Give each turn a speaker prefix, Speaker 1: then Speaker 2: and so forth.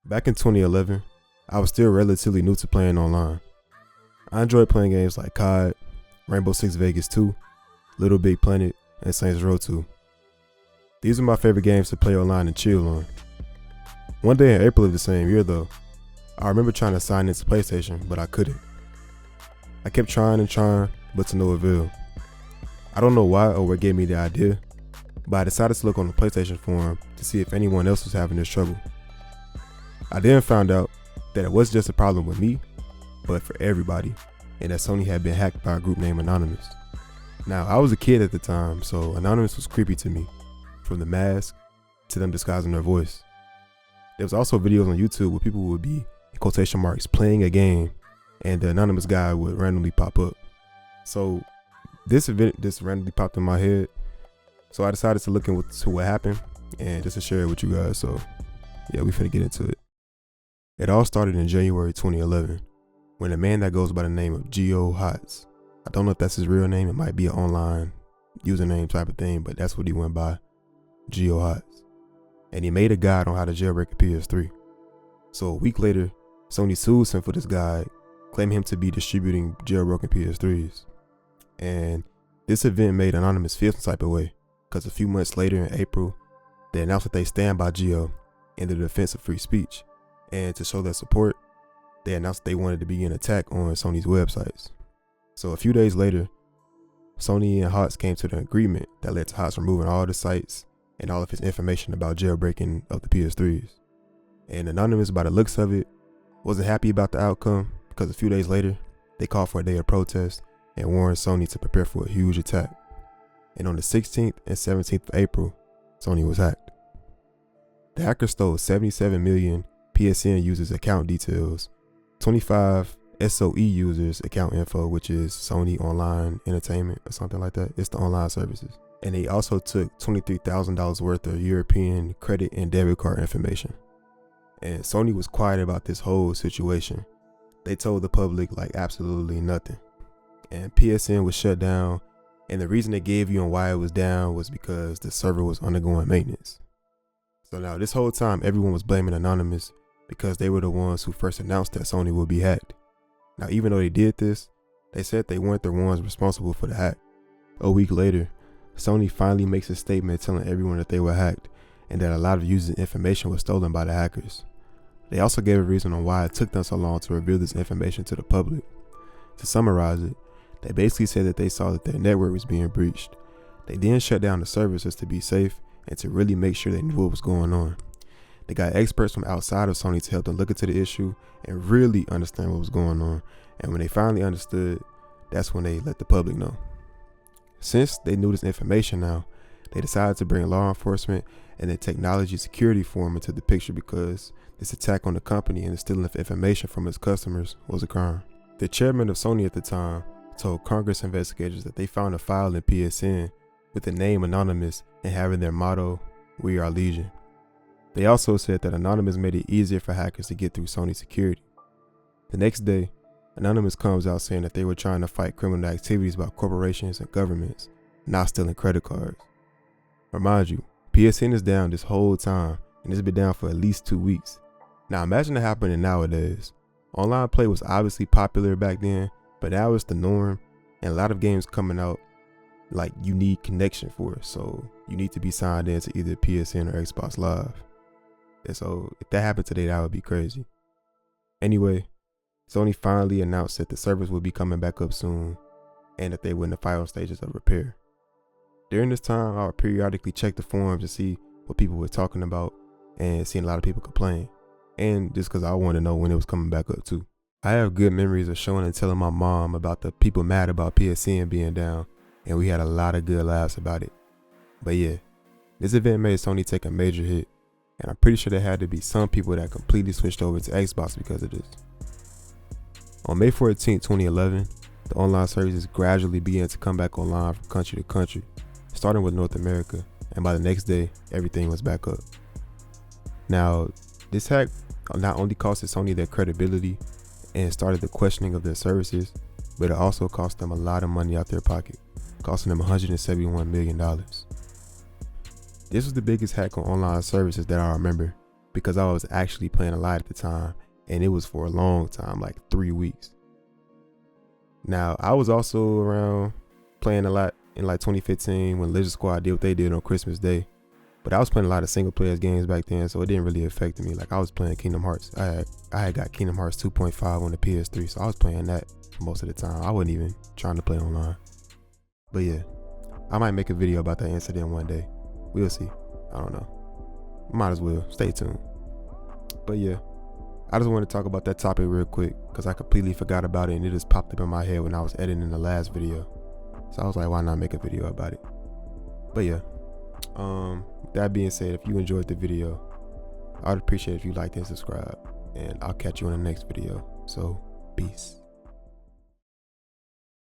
Speaker 1: Back in 2011, I was still relatively new to playing online. I enjoyed playing games like COD, Rainbow Six Vegas 2, Little Big Planet, and Saints Row 2. These are my favorite games to play online and chill on. One day in April of the same year though, I remember trying to sign into PlayStation, but I couldn't. I kept trying and trying, but to no avail. I don't know why or what gave me the idea, but I decided to look on the PlayStation forum to see if anyone else was having this trouble. I then found out that it wasn't just a problem with me, but for everybody, and that Sony had been hacked by a group named Anonymous. Now, I was a kid at the time, so Anonymous was creepy to me, from the mask to them disguising their voice. There was also videos on YouTube where people would be, in quotation marks, playing a game, and the Anonymous guy would randomly pop up. So this event just randomly popped in my head, so I decided to look into what happened and just to share it with you guys. So yeah, we finna get into it. It all started in January 2011 when a man that goes by the name of Geo Hots, I don't know if that's his real name, it might be an online username type of thing, but that's what he went by, Geo Hots. And he made a guide on how to jailbreak a PS3. So a week later, Sony sued him for this guide, claiming him to be distributing jailbroken PS3s. And this event made Anonymous feel some type of way, because a few months later in April, they announced that they stand by Geo in the defense of free speech. And to show their support, they announced they wanted to begin an attack on Sony's websites. So a few days later, Sony and Hots came to an agreement that led to Hots removing all the sites and all of his information about jailbreaking of the PS3s. And Anonymous, by the looks of it, wasn't happy about the outcome, because a few days later, they called for a day of protest and warned Sony to prepare for a huge attack. And on the 16th and 17th of April, Sony was hacked. The hackers stole 77 million PSN users' account details, 25 SOE users' account info, which is Sony Online Entertainment or something like that. It's the online services. And they also took $23,000 worth of European credit and debit card information. And Sony was quiet about this whole situation. They told the public like absolutely nothing. And PSN was shut down, and the reason they gave you on why it was down was because the server was undergoing maintenance. So now this whole time everyone was blaming Anonymous because they were the ones who first announced that Sony would be hacked. Now even though they did this, they said they weren't the ones responsible for the hack. A week later, Sony finally makes a statement telling everyone that they were hacked and that a lot of user information was stolen by the hackers. They also gave a reason on why it took them so long to reveal this information to the public. To summarize it, they basically said that they saw that their network was being breached. They then shut down the services to be safe and to really make sure they knew what was going on. They got experts from outside of Sony to help them look into the issue and really understand what was going on. And when they finally understood, that's when they let the public know. Since they knew this information now, they decided to bring law enforcement and the technology security forum into the picture, because this attack on the company and the stealing of information from its customers was a crime. The chairman of Sony at the time told Congress investigators that they found a file in PSN with the name Anonymous and having their motto, "We are Legion." They also said that Anonymous made it easier for hackers to get through Sony security. The next day, Anonymous comes out saying that they were trying to fight criminal activities by corporations and governments, not stealing credit cards. Remind you, PSN is down this whole time, and it's been down for at least 2 weeks. Now imagine that happening nowadays. Online play was obviously popular back then, but now it's the norm, and a lot of games coming out like you need connection for it, so you need to be signed in to either PSN or Xbox Live. And so if that happened today, that would be crazy. Anyway, Sony finally announced that the servers would be coming back up soon and that they were in the final stages of repair. During this time, I would periodically check the forums to see what people were talking about and seeing a lot of people complain. And just because I wanted to know when it was coming back up too. I have good memories of showing and telling my mom about the people mad about PSN being down, and we had a lot of good laughs about it. But yeah, this event made Sony take a major hit, and I'm pretty sure there had to be some people that completely switched over to Xbox because of this. On May 14, 2011, the online services gradually began to come back online from country to country, starting with North America, and by the next day, everything was back up. Now, this hack not only costed Sony their credibility and started the questioning of their services, but it also cost them a lot of money out their pocket, costing them $171 million. This was the biggest hack on online services that I remember because I was actually playing a lot at the time, and it was for a long time, like 3 weeks. Now, I was also around playing a lot in like 2015 when Lizard Squad did what they did on Christmas Day. But I was playing a lot of single player games back then, so it didn't really affect me. Like, I was playing Kingdom Hearts. I had got Kingdom Hearts 2.5 on the PS3, so I was playing that most of the time. I wasn't even trying to play online. But yeah, I might make a video about that incident one day. We'll see. I don't know. Might as well. Stay tuned. But yeah, I just want to talk about that topic real quick because I completely forgot about it and it just popped up in my head when I was editing the last video. So I was like, why not make a video about it? But yeah. That being said, if you enjoyed the video, I'd appreciate if you liked and subscribe, and I'll catch you in the next video. So, peace.